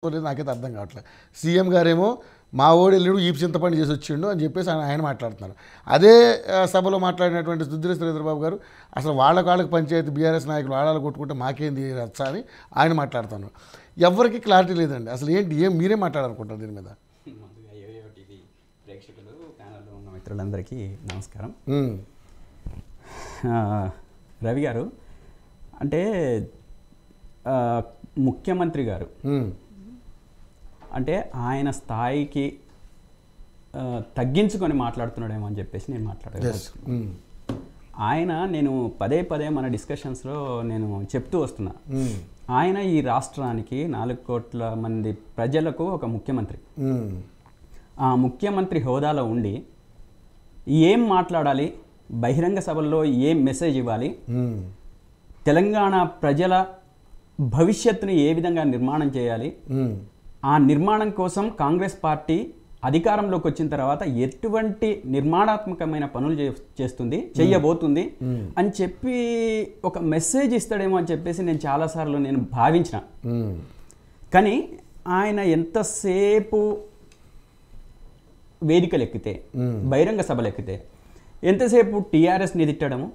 నాకైతే అర్థం కావట్లేదు. సీఎం గారేమో మా ఓడి వెళ్ళాడు ఈ చింతపండు చేసి వచ్చిండు అని చెప్పేసి ఆయన మాట్లాడుతున్నారు. అదే సభలో మాట్లాడినటువంటి దుద్దిల శ్రీధరబాబు గారు అసలు వాళ్ళకి పంచాయతీ బీఆర్ఎస్ నాయకులు ఆడాలు కొట్టుకుంటే మాకేంది రచ్చ అని ఆయన మాట్లాడుతున్నారు. ఎవరికి క్లారిటీ లేదండి. అసలు ఏంటి మీరే మాట్లాడాలనుకుంటారు దీని మీద? ప్రేక్షకులు ఛానల్లో ఉన్న మిత్రులందరికీ నమస్కారం. రవి గారు అంటే ముఖ్యమంత్రి గారు అంటే ఆయన స్థాయికి తగ్గించుకొని మాట్లాడుతున్నాడేమో అని చెప్పేసి నేను మాట్లాడలేదు. నేను పదే మన డిస్కషన్స్లో నేను చెప్తూ వస్తున్నా, ఆయన ఈ రాష్ట్రానికి 4 కోట్ల మంది ప్రజలకు ఒక ముఖ్యమంత్రి. ఆ ముఖ్యమంత్రి హోదాలో ఉండి ఏం మాట్లాడాలి, బహిరంగ సభల్లో ఏం మెసేజ్ ఇవ్వాలి, తెలంగాణ ప్రజల భవిష్యత్తుని ఏ విధంగా నిర్మాణం చేయాలి, ఆ నిర్మాణం కోసం కాంగ్రెస్ పార్టీ అధికారంలోకి వచ్చిన తర్వాత ఎటువంటి నిర్మాణాత్మకమైన పనులు చేస్తుంది, చెయ్యబోతుంది అని చెప్పి ఒక మెసేజ్ ఇస్తాడేమో అని చెప్పేసి నేను చాలాసార్లు నేను భావించిన. కానీ ఆయన ఎంతసేపు వేదికలు ఎక్కితే, బహిరంగ సభలు ఎక్కితే ఎంతసేపు టీఆర్ఎస్ని తిట్టడము,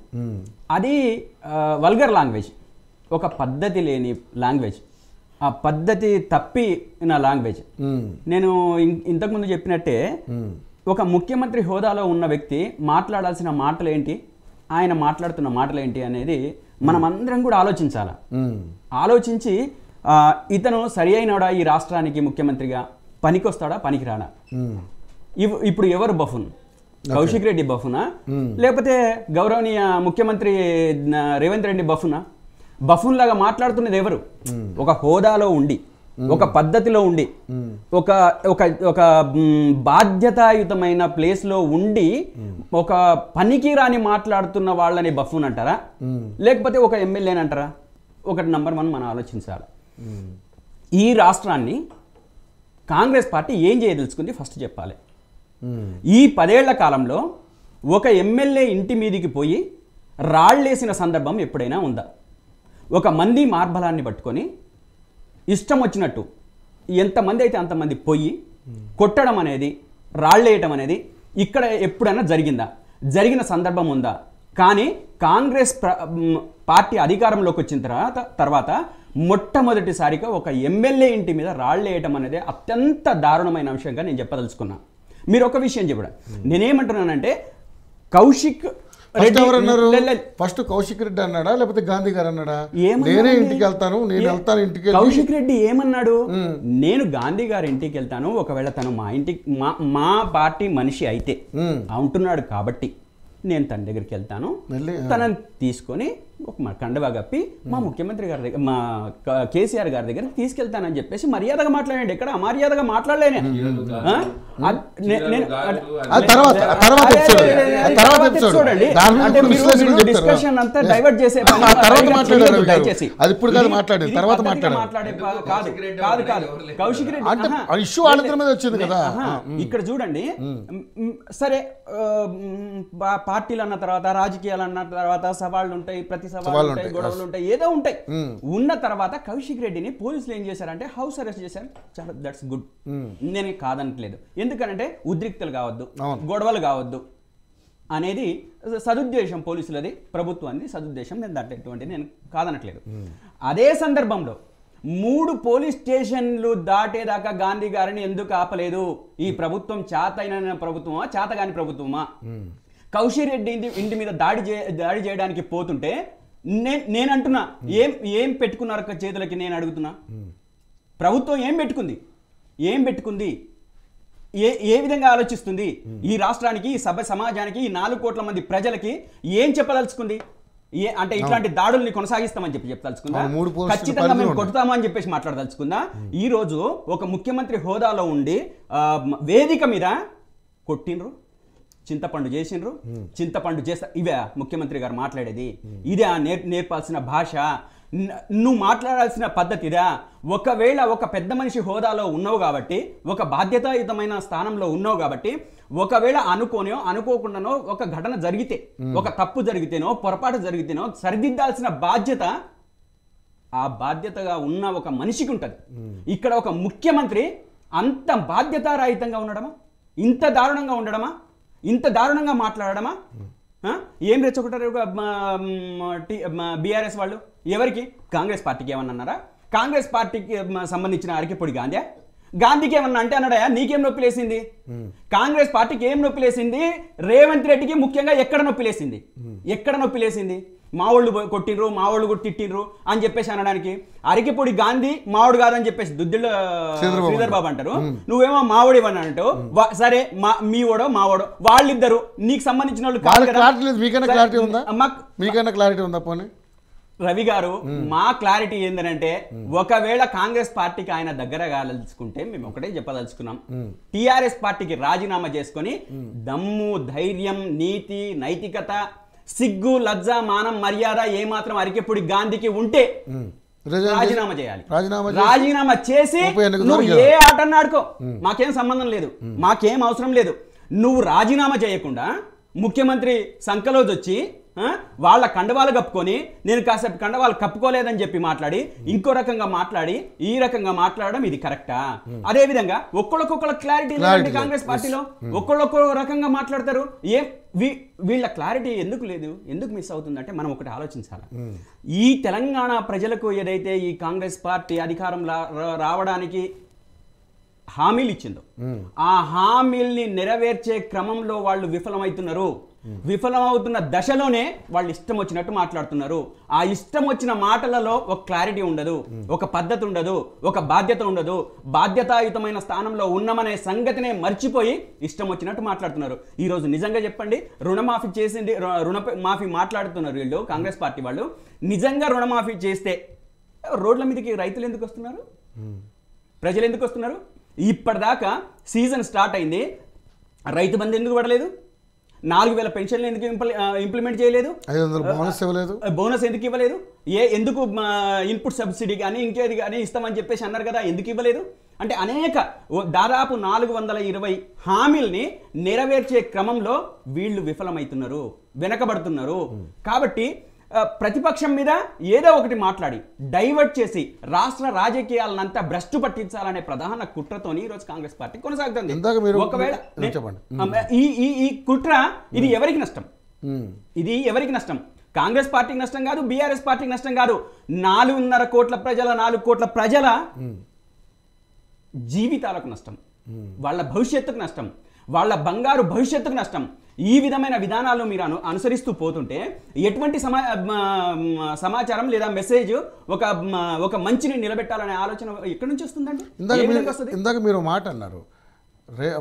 అది వల్గర్ లాంగ్వేజ్, ఒక పద్ధతి లేని లాంగ్వేజ్, ఆ పద్ధతి తప్పిన లాంగ్వేజ్. నేను ఇంతకుముందు చెప్పినట్టే ఒక ముఖ్యమంత్రి హోదాలో ఉన్న వ్యక్తి మాట్లాడాల్సిన మాటలు ఏంటి, ఆయన మాట్లాడుతున్న మాటలు ఏంటి అనేది మనం అందరం కూడా ఆలోచించాలి. ఆలోచించి ఇతను సరి అయినడా ఈ రాష్ట్రానికి ముఖ్యమంత్రిగా, పనికొస్తాడా పనికిరాడా, ఇప్పుడు ఎవరు బఫున్, కౌశిక్ రెడ్డి బఫునా లేకపోతే గౌరవనీయ ముఖ్యమంత్రి రేవంత్ రెడ్డి బఫునా? బఫున్ లాగా మాట్లాడుతున్నది ఎవరు? ఒక హోదాలో ఉండి, ఒక పద్ధతిలో ఉండి, ఒక ఒక ఒక బాధ్యతాయుతమైన ప్లేస్లో ఉండి ఒక పనికి రాని మాట్లాడుతున్న వాళ్ళని బఫున్ అంటారా, లేకపోతే ఒక ఎమ్మెల్యేని అంటారా? ఒకటి నంబర్ 1 మనం ఆలోచించాలి. ఈ రాష్ట్రాన్ని కాంగ్రెస్ పార్టీ ఏం చేయదలుచుకుంది ఫస్ట్ చెప్పాలి. ఈ 10 ఏళ్ల కాలంలో ఒక ఎమ్మెల్యే ఇంటి మీదికి పోయి రాళ్ళేసిన సందర్భం ఎప్పుడైనా ఉందా? ఒక మంది మార్బలాన్ని పట్టుకొని ఇష్టం వచ్చినట్టు ఎంతమంది అయితే అంతమంది పోయి కొట్టడం అనేది, రాళ్ళేయటం అనేది ఇక్కడ ఎప్పుడైనా జరిగిందా? జరిగిన సందర్భం ఉందా? కానీ కాంగ్రెస్ పార్టీ అధికారంలోకి వచ్చిన తర్వాత మొట్టమొదటిసారిగా ఒక ఎమ్మెల్యే ఇంటి మీద రాళ్ళేయటం అనేది అత్యంత దారుణమైన అంశంగా నేను చెప్పదలుచుకున్నా. మీరు ఒక విషయం చెప్పడం, నేనేమంటున్నానంటే కౌశిక్ ఫస్ట్ కౌశిక్ రెడ్డి అన్నాడా లేకపోతే గాంధీ గారు అన్నాడా? నేనే ఇంటికి వెళ్తాను, నేను వెళ్తాను ఇంటికి. కౌశిక్ రెడ్డి ఏమన్నాడు? నేను గాంధీ గారి ఇంటికి వెళ్తాను, ఒకవేళ తను మా ఇంటికి మా పార్టీ మనిషి అయితే అంటున్నాడు కాబట్టి నేను తన దగ్గరికి వెళ్తాను, తనని తీసుకొని ఒక కండవా కప్పి మా ముఖ్యమంత్రి గారి దగ్గర, మా కేసీఆర్ గారి దగ్గర తీసుకెళ్తానని చెప్పేసి మర్యాదగా మాట్లాడండి. ఎక్కడ అమర్యాదగా మాట్లాడలేనే. డిస్కషన్ అంతా డైవర్ట్ చేసే దయచేసి కౌశిక్ రెడ్డి ఇక్కడ చూడండి. సరే, పార్టీలు అన్న తర్వాత, రాజకీయాలు అన్న తర్వాత సవాళ్ళు ఉంటాయి, ప్రతి సవాళ్ళు ఉంటాయి, గొడవలు ఉంటాయి, ఏదో ఉంటాయి. ఉన్న తర్వాత కౌశిక్ రెడ్డిని పోలీసులు ఏం చేశారంటే హౌస్ అరెస్ట్ చేశారు. చాలా దట్స్ గుడ్, నేను కాదనట్లేదు. ఎందుకంటే ఉద్రిక్తలు కావద్దు, గొడవలు కావద్దు అనేది సదుద్దేశం పోలీసులది, ప్రభుత్వాన్ని సదుద్దేశం. నేను దాంట్లో ఎటువంటి నేను కాదనట్లేదు. అదే సందర్భంలో 3 పోలీస్ స్టేషన్లు దాటేదాకా గాంధీ గారిని ఎందుకు ఆపలేదు? ఈ ప్రభుత్వం చేతైన ప్రభుత్వమా, చేతగాని ప్రభుత్వమా? కౌశిక్ రెడ్డి ఇంటి మీద దాడి చేయడానికి పోతుంటే నేను అంటున్నా, ఏం పెట్టుకున్నారు చేతులకి? నేను అడుగుతున్నా, ప్రభుత్వం ఏం పెట్టుకుంది? ఏ విధంగా ఆలోచిస్తుంది? ఈ రాష్ట్రానికి, ఈ సమాజానికి, ఈ 4 కోట్ల మంది ప్రజలకి ఏం చెప్పదలుచుకుంది? అంటే ఇట్లాంటి దాడుల్ని కొనసాగిస్తామని చెప్పదలుచుకుందా? ఖచ్చితంగా మేము కొట్టుతామని చెప్పేసి మాట్లాడదలుచుకుందా? ఈ రోజు ఒక ముఖ్యమంత్రి హోదాలో ఉండి వేదిక మీద కొట్టినరు, చింతపండు చేసిండ్రు, చింతపండు చేస్తా, ఇవే ముఖ్యమంత్రి గారు మాట్లాడేది? ఇదే నేర్పాల్సిన భాష? నువ్వు మాట్లాడాల్సిన పద్ధతి ఇదా? ఒకవేళ ఒక పెద్ద మనిషి హోదాలో ఉన్నావు కాబట్టి, ఒక బాధ్యతాయుతమైన స్థానంలో ఉన్నావు కాబట్టి, ఒకవేళ అనుకోకుండానో ఒక ఘటన జరిగితే, ఒక తప్పు జరిగితేనో పొరపాటు జరిగితేనో సరిదిద్దాల్సిన బాధ్యత ఆ బాధ్యతగా ఉన్న ఒక మనిషికి ఉంటుంది. ఇక్కడ ఒక ముఖ్యమంత్రి అంత బాధ్యతారహితంగా ఉండడమా, ఇంత దారుణంగా ఉండడమా, ఇంత దారుణంగా మాట్లాడడమా? ఏం రెచ్చగొట్టారు బీఆర్ఎస్ వాళ్ళు? ఎవరికి? కాంగ్రెస్ పార్టీకి ఏమన్నా అన్నారా? కాంగ్రెస్ పార్టీకి సంబంధించిన అరకెపొడి గాంధీకి ఏమన్నా అంటే అన్నాడా? నీకేం నొప్పి లేసింది? కాంగ్రెస్ పార్టీకి ఏం నొప్పి లేసింది? రేవంత్ రెడ్డికి ముఖ్యంగా ఎక్కడ నొప్పి లేసింది? ఎక్కడ నొప్పి లేసింది? మావాళ్ళు కొట్టిండ్రు, మావాళ్ళు తిట్టిండ్రు అని చెప్పేసి అనడానికి. అరకెపొడి గాంధీ మావాడు కాదని చెప్పేసి దుద్దిళ్ళ శ్రీధర్ బాబు అంటారు, నువ్వేమో మావాడి అని అంటావు. సరే మీ ఓడో మావాడో వాళ్ళిద్దరు నీకు సంబంధించిన వాళ్ళు. రవి గారు, మా క్లారిటీ ఏంటంటే ఒకవేళ కాంగ్రెస్ పార్టీకి ఆయన దగ్గర కాదలుచుకుంటే మేము ఒకటే చెప్పదలుచుకున్నాం, టిఆర్ఎస్ పార్టీకి రాజీనామా చేసుకొని దమ్ము, ధైర్యం, నీతి, నైతికత, సిగ్గు, లజ్జ, మానం, మర్యాద ఏమాత్రం అరకెపొడి గాంధీకి ఉంటే రాజీనామా చేయాలి. రాజీనామా చేసి నువ్వు ఏ ఆటని ఆడుకో, మాకేం సంబంధం లేదు, మాకేం అవసరం లేదు. నువ్వు రాజీనామా చేయకుండా ముఖ్యమంత్రి సంకలోజ్ వచ్చి వాళ్ళ కండవాలు కప్పుకొని నేను కాసేపు కండవాలు కప్పుకోలేదని చెప్పి మాట్లాడి ఇంకో రకంగా మాట్లాడి ఈ రకంగా మాట్లాడడం ఇది కరెక్టా? అదే విధంగా ఒక్కొక్కళ్ళ క్లారిటీ లేదండి కాంగ్రెస్ పార్టీలో, ఒక్కొక్క రకంగా మాట్లాడతారు. వీళ్ళ క్లారిటీ ఎందుకు లేదు, ఎందుకు మిస్ అవుతుందంటే మనం ఒకటి ఆలోచించాలి. ఈ తెలంగాణ ప్రజలకు ఏదైతే ఈ కాంగ్రెస్ పార్టీ అధికారంలో రావడానికి హామీలు ఇచ్చిందో ఆ హామీల్ని నెరవేర్చే క్రమంలో వాళ్ళు విఫలమవుతున్నారు. విఫలమవుతున్న దశలోనే వాళ్ళు ఇష్టం వచ్చినట్టు మాట్లాడుతున్నారు. ఆ ఇష్టం వచ్చిన మాటలలో ఒక క్లారిటీ ఉండదు, ఒక పద్ధతి ఉండదు, ఒక బాధ్యత ఉండదు. బాధ్యతాయుతమైన స్థానంలో ఉన్నామనే సంగతినే మర్చిపోయి ఇష్టం వచ్చినట్టు మాట్లాడుతున్నారు. ఈ రోజు నిజంగా చెప్పండి, రుణమాఫీ చేసింది, రుణమాఫీ మాట్లాడుతున్నారు వీళ్ళు కాంగ్రెస్ పార్టీ వాళ్ళు. నిజంగా రుణమాఫీ చేస్తే రోడ్ల మీదకి రైతులు ఎందుకు వస్తున్నారు, ప్రజలు ఎందుకు వస్తున్నారు? ఇప్పటిదాకా సీజన్ స్టార్ట్ అయింది, రైతు బంధు ఎందుకు పడలేదు? 4000 పెన్షన్లు ఎందుకు ఇంప్లిమెంట్ చేయలేదు? బోనస్ ఎందుకు ఇవ్వలేదు? ఎందుకు ఇన్పుట్ సబ్సిడీ కానీ ఇంకేది కానీ ఇస్తామని చెప్పేసి అన్నారు కదా, ఎందుకు ఇవ్వలేదు? అంటే అనేక దాదాపు 420 హామీల్ని నెరవేర్చే క్రమంలో వీళ్ళు విఫలమవుతున్నారు, వెనకబడుతున్నారు. కాబట్టి ప్రతిపక్షం మీద ఏదో ఒకటి మాట్లాడి డైవర్ట్ చేసి రాష్ట్ర రాజకీయాలనంతా భ్రష్టు పట్టించాలనే ప్రధాన కుట్రతోని ఈ రోజు కాంగ్రెస్ పార్టీ కొనసాగుతుంది. ఒకవేళ ఈ కుట్ర ఇది ఎవరికి నష్టం? ఇది ఎవరికి నష్టం? కాంగ్రెస్ పార్టీకి నష్టం కాదు, బీఆర్ఎస్ పార్టీకి నష్టం కాదు. 4.5 కోట్ల ప్రజల 4 కోట్ల ప్రజల జీవితాలకు నష్టం, వాళ్ళ భవిష్యత్తుకు నష్టం, వాళ్ళ బంగారు భవిష్యత్తుకు నష్టం. ఈ విధమైన విధానాలు మీరు అనుసరిస్తూ పోతుంటే ఎటువంటి సమాచారం లేదా మెసేజ్ ఒక మంచిని నిలబెట్టాలనే ఆలోచన ఎక్కడి నుంచి వస్తుందండి? ఇందాక మీరు మాట అన్నారు,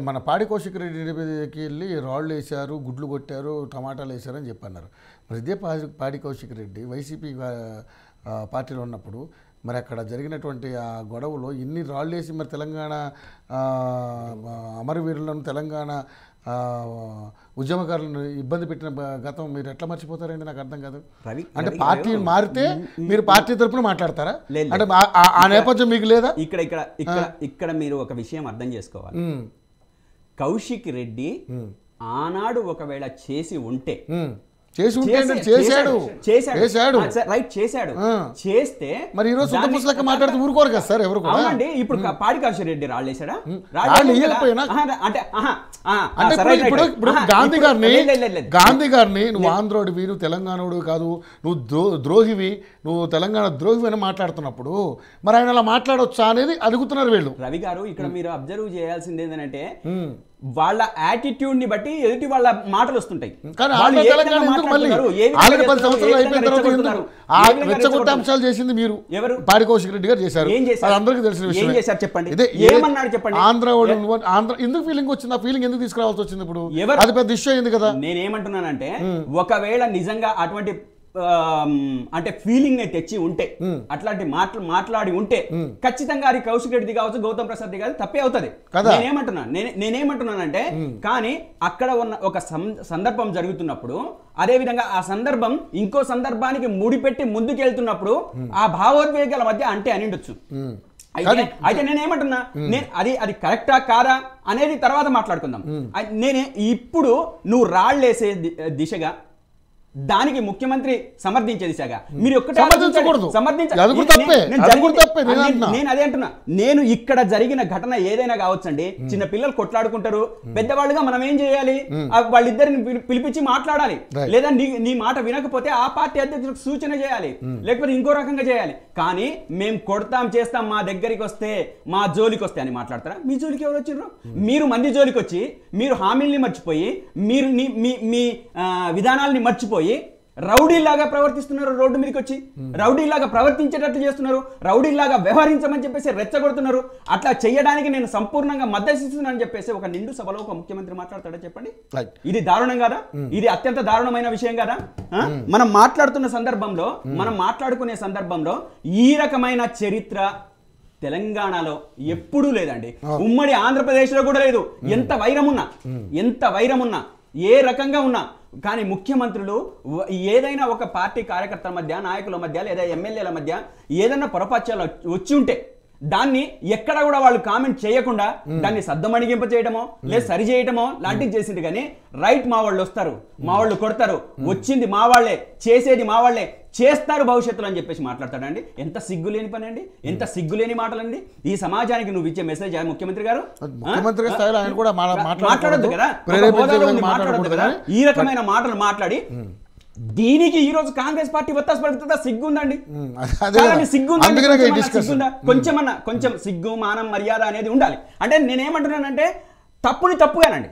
మన పాడి కౌశిక్ రెడ్డికి వెళ్ళి రాళ్ళు వేశారు, గుడ్లు కొట్టారు, టమాటాలు వేశారు అని చెప్పన్నారు. మరి ఇదే పాడి కౌశిక్ రెడ్డి వైసీపీ పార్టీలో ఉన్నప్పుడు మరి అక్కడ జరిగినటువంటి ఆ గొడవలో ఇన్ని రాళ్ళు వేసి మరి తెలంగాణ అమరవీరులను, తెలంగాణ ఉద్యమకారులను ఇబ్బంది పెట్టిన గతం మీరు ఎట్లా మర్చిపోతారండి? నాకు అర్థం కాదు. అంటే పార్టీ మారితే మీరు పార్టీ తరపున మాట్లాడతారా? అంటే ఆ నేపథ్యం మీకు లేదా? ఇక్కడ మీరు ఒక విషయం అర్థం చేసుకోవాలి. కౌశిక్ రెడ్డి ఆనాడు ఒకవేళ చేసి ఉంటే చేస్తే మరి ఈ రోజు సొంత పుస్తక మాట్లాడుతూ ఊరుకోరు కదా సార్ ఎవరు కూడా. అవునండి, ఇప్పుడు పాడి కౌశిక్ రెడ్డి రాళ్ళేసాడా? గాంధీ గారిని నువ్వు ఆంధ్రోడివి, నువ్వు తెలంగాణోడు కాదు, నువ్వు ద్రోహివి, నువ్వు తెలంగాణ ద్రోహివి అని మాట్లాడుతున్నప్పుడు మరి ఆయన అలా మాట్లాడొచ్చా అనేది అడుగుతున్నారు వీళ్ళు. రవి గారు, ఇక్కడ మీరు అబ్జర్వ్ చేయాల్సింది ఏంటంటే వాళ్ళ యాటిట్యూడ్ ని బట్టి ఎదుటి వాళ్ళ మాటలు వస్తుంటాయి. అంశాలు చేసింది మీరు, ఎవరు? పాడి కౌశిక్ రెడ్డి గారు చేశారు. అందరికీ తెలిసిన విషయం. ఏం చేశారు చెప్పండి, ఏమన్నాడు చెప్పండి. ఆంధ్ర ఎందుకు ఫీలింగ్ వచ్చింది? ఆ ఫీలింగ్ ఎందుకు తీసుకురావాల్సి వచ్చింది? ఇప్పుడు అది పెద్ద ఇష్యూ అయింది కదా. నేనేమంటున్నానంటే ఒకవేళ నిజంగా అటువంటి అంటే ఫీలింగ్ నే తెచ్చి ఉంటే, అట్లాంటి మాట్లాడి ఉంటే ఖచ్చితంగా అది కౌశిక్ రెడ్డి కావచ్చు, గౌతమ్ ప్రసాద్ కాదు, తప్పే అవుతుంది. నేనేమంటున్నానంటే కానీ అక్కడ ఉన్న ఒక సందర్భం జరుగుతున్నప్పుడు, అదే విధంగా ఆ సందర్భం ఇంకో సందర్భానికి ముడిపెట్టి ముందుకెళ్తున్నప్పుడు ఆ భావోద్వేగాల మధ్య అంటే అనిండొచ్చు. అయితే నేనేమంటున్నా, అది కరెక్టా కాదా అనేది తర్వాత మాట్లాడుకుందాం. నేనే ఇప్పుడు నువ్వు రాళ్ళేసే దిశగా దానికి ముఖ్యమంత్రి సమర్థించే దిశగా మీరు ఒక్కటే సమర్థించకూడదు. అది కూడా తప్పే. అది కూడా తప్పే. నేను అదే అంటున్నా. నేను ఇక్కడ జరిగిన ఘటన ఏదైనా కావచ్చండి, చిన్న పిల్లలు కొట్లాడుకుంటారు, పెద్దవాళ్ళుగా మనం ఏం చేయాలి, వాళ్ళిద్దరిని పిలిపించి మాట్లాడాలి, లేదా నీ మాట వినకపోతే ఆ పార్టీ అధ్యక్షులకు సూచన చేయాలి, లేకపోతే ఇంకో రకంగా చేయాలి. కానీ మేము కొడతాం చేస్తాం, మా దగ్గరికి వస్తే మా జోలికి వస్తే అని మాట్లాడతారా? మీ జోలికి ఎవరు వచ్చిండ్రు? మీరు మంది జోలికి వచ్చి మీరు హామీల్ని మర్చిపోయి మీరు మీ విధానాలని మర్చిపోయి రౌడీలాగా ప్రవర్తిస్తున్నారు. రోడ్డు మీదకి వచ్చి రౌడీలాగా ప్రవర్తించేటట్టు చేస్తున్నారు, రౌడీలాగా వ్యవహరించమని చెప్పేసి రెచ్చగొడుతున్నారు. అట్లా చేయడానికి నేను సంపూర్ణంగా మద్దతు ఇస్తున్నానని చెప్పేసి ఒక నిండు సభలో ఒక ముఖ్యమంత్రి మాట్లాడతాడా చెప్పండి? ఇది దారుణం కాదా? ఇది అత్యంత దారుణమైన విషయం కదా? మనం మాట్లాడుతున్న సందర్భంలో, మనం మాట్లాడుకునే సందర్భంలో ఈ రకమైన చరిత్ర తెలంగాణలో ఎప్పుడూ లేదండి. ఉమ్మడి ఆంధ్రప్రదేశ్లో కూడా లేదు. ఎంత వైరమున్నా ఏ రకంగా ఉన్నా కానీ ముఖ్యమంత్రులు ఏదైనా ఒక పార్టీ కార్యకర్తల మధ్య, నాయకుల మధ్య, లేదా ఎమ్మెల్యేల మధ్య ఏదైనా పొరపాచాలు వచ్చి ఉంటే దాన్ని ఎక్కడ కూడా వాళ్ళు కామెంట్ చేయకుండా దాన్ని సద్దమణిగింప చేయడమో లేదా సరి చేయడమో లాంటివి చేసింది. కానీ రైట్, మా వాళ్ళు వస్తారు, మా వాళ్ళు కొడతారు, వచ్చింది మా వాళ్లే, చేసేది మా వాళ్లే, చేస్తారు భవిష్యత్తులో అని చెప్పేసి మాట్లాడతాడండి. ఎంత సిగ్గులేని పని అండి, ఎంత సిగ్గులేని మాటలండి. ఈ సమాజానికి నువ్వు ఇచ్చే మెసేజ్ ముఖ్యమంత్రి గారు మాట్లాడొద్దు కదా, మాట్లాడొద్దు కదా. ఈ రకమైన మాటలు మాట్లాడి దీనికి ఈ రోజు కాంగ్రెస్ పార్టీ ఒత్తాస పడుతుందా? సిగ్గుందండి, సిగ్గుందా? కొంచెం సిగ్గు, మానం, మర్యాద అనేది ఉండాలి. అంటే నేనేమంటున్నానంటే తప్పుని తప్పుగానండి.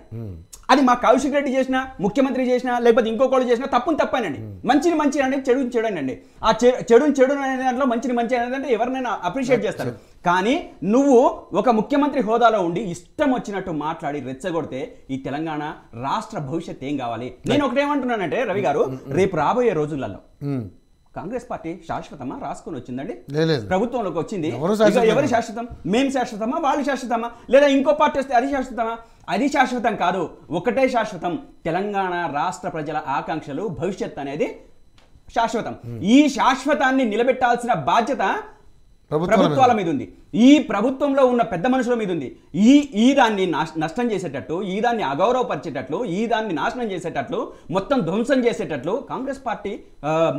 అది మా కౌశిక్ రెడ్డి చేసినా, ముఖ్యమంత్రి చేసినా, లేకపోతే ఇంకొకళ్ళు చేసినా తప్పుని తప్పేనండి. మంచిని మంచి అంటే చెడుని చెడనండి. ఆ చెడు అనే దాంట్లో మంచిని మంచి అనేది ఎవరినైనా అప్రిషియేట్ చేస్తారు. కానీ నువ్వు ఒక ముఖ్యమంత్రి హోదాలో ఉండి ఇష్టం వచ్చినట్టు మాట్లాడి రెచ్చగొడితే ఈ తెలంగాణ రాష్ట్ర భవిష్యత్ ఏం కావాలి? నేను ఒకటేమంటున్నానంటే రవి గారు, రేపు రాబోయే రోజులలో కాంగ్రెస్ పార్టీ శాశ్వతమా? రాసుకొని వచ్చిందండి, ప్రభుత్వంలోకి వచ్చింది. ఎవరు శాశ్వతం? మేము శాశ్వతమా? వాళ్ళు శాశ్వతమా? లేదా ఇంకో పార్టీ వస్తే అది శాశ్వతమా? అది శాశ్వతం కాదు. ఒకటే శాశ్వతం, తెలంగాణ రాష్ట్ర ప్రజల ఆకాంక్షలు, భవిష్యత్ అనేది శాశ్వతం. ఈ శాశ్వతాన్ని నిలబెట్టాల్సిన బాధ్యత ప్రభుత్వాల మీద ఉంది. ఈ ప్రభుత్వంలో ఉన్న పెద్ద మనుషుల మీద ఉంది. ఈ దాన్ని నష్టం చేసేటట్లు, ఈ దాన్ని అగౌరవపరిచేటట్లు, ఈ దాన్ని నాశనం చేసేటట్లు, మొత్తం ధ్వంసం చేసేటట్లు కాంగ్రెస్ పార్టీ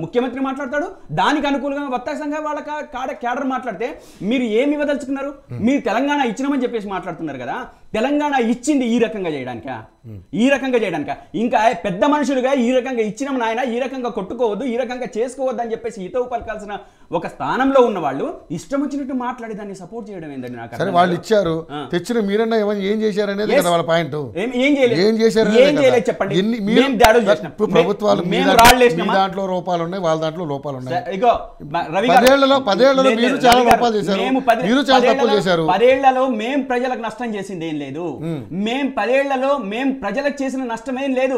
ముఖ్యమంత్రి మాట్లాడతాడు. దానికి అనుకూలంగా వత్తాసంగా వాళ్ళ క్యాడర్ మాట్లాడితే మీరు ఏమి ఇవ్వదలుచుకున్నారు? మీరు తెలంగాణ ఇచ్చినామని చెప్పేసి మాట్లాడుతున్నారు కదా. తెలంగాణ ఇచ్చింది ఈ రకంగా చేయడానికా? ఈ రకంగా చేయడానికా? ఇంకా పెద్ద మనుషులుగా ఈ రకంగా ఇచ్చినాం నాయన, ఈ రకంగా కొట్టుకోవద్దు, ఈ రకంగా చేసుకోవద్దు అని చెప్పేసి హితవు పలకాల్సిన ఒక స్థానంలో ఉన్న వాళ్ళు ఇష్టం వచ్చినట్టు మాట్లాడి దాన్ని సపోర్ట్ చేయడం ఏంటండి? నాకు సరే, వాళ్ళు ఇచ్చారు, తెచ్చిన మీరన్నా ఏం చేశారు అనేది కదా వాళ్ళ పాయింట్. ఏం చేయలేదు చెప్పండి. ప్రభుత్వాలు దాంట్లో రూపాలు ఉన్నాయి, వాళ్ళ దాంట్లో లోపాలు ఉన్నాయి. ఇగో పదేళ్లలో మీరు చాలా లోపాలు చేశారు, మీరు చాలా తప్పులు చేశారు. 10 ఏళ్లలో మేం ప్రజలకు నష్టం చేసింది ఏం లేదు. మేం 10 ఏళ్లలో మేం ప్రజలకు చేసిన నష్టం ఏం లేదు.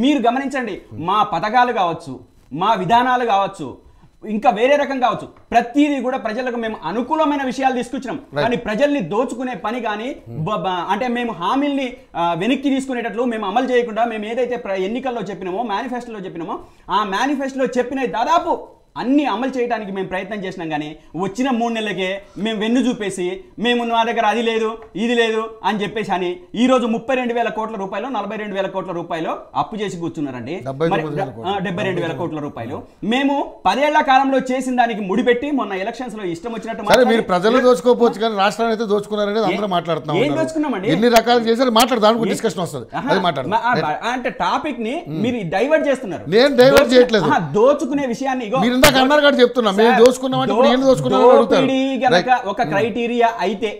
మీరు గమనించండి, మా పథకాలు కావచ్చు, మా విధానాలు కావచ్చు, ఇంకా వేరే రకం కావచ్చు, ప్రతిదీ కూడా ప్రజలకు మేము అనుకూలమైన విషయాలు తీసుకొచ్చినాం. కానీ ప్రజల్ని దోచుకునే పని కానీ, అంటే మేము హామీల్ని వెనక్కి తీసుకునేటట్లు మేము అమలు చేయకుండా మేము ఏదైతే ఎన్నికల్లో చెప్పినామో, మేనిఫెస్టోలో చెప్పినామో, ఆ మేనిఫెస్టోలో చెప్పిన దాదాపు అన్ని అమలు చేయడానికి మేము ప్రయత్నం చేసినాం. కానీ వచ్చిన 3 నెలలకే మేము వెన్ను చూపేసి మేము మా దగ్గర అది లేదు ఇది లేదు అని చెప్పేసి అని ఈ రోజు 32,000 కోట్ల రూపాయలు, 42,000 కోట్ల రూపాయలు అప్పు చేసి కూర్చున్నారండి. 72,000 కోట్ల రూపాయలు మేము 10 ఏళ్ల కాలంలో చేసిన దానికి ముడిపెట్టి మొన్న ఎలక్షన్స్ లో ఇష్టం వచ్చినట్టు మీరు ప్రజలు దోచుకోవచ్చు కానీ రాష్ట్రాన్ని అయితే దోచుకున్నారనేది అందరూ మాట్లాడుతున్నాం. ఏం దోచుకున్నామండి? ఎన్ని రకాలు చేశారు మాట్లాడదానికి డిస్కషన్ వస్తుంది. అంటే టాపిక్ ని మీరు డైవర్ట్ చేస్తున్నారు. నేను డైవర్ట్ చేయట్లేదు. దోచుకునే విషయాన్ని చెప్తున్నా, మేము దోచుకున్నాం ఒక క్రైటీరియా అయితే,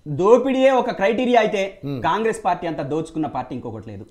దోపిడీయే ఒక క్రైటీరియా అయితే కాంగ్రెస్ పార్టీ అంతా దోచుకున్న పార్టీ ఇంకొకటి లేదు.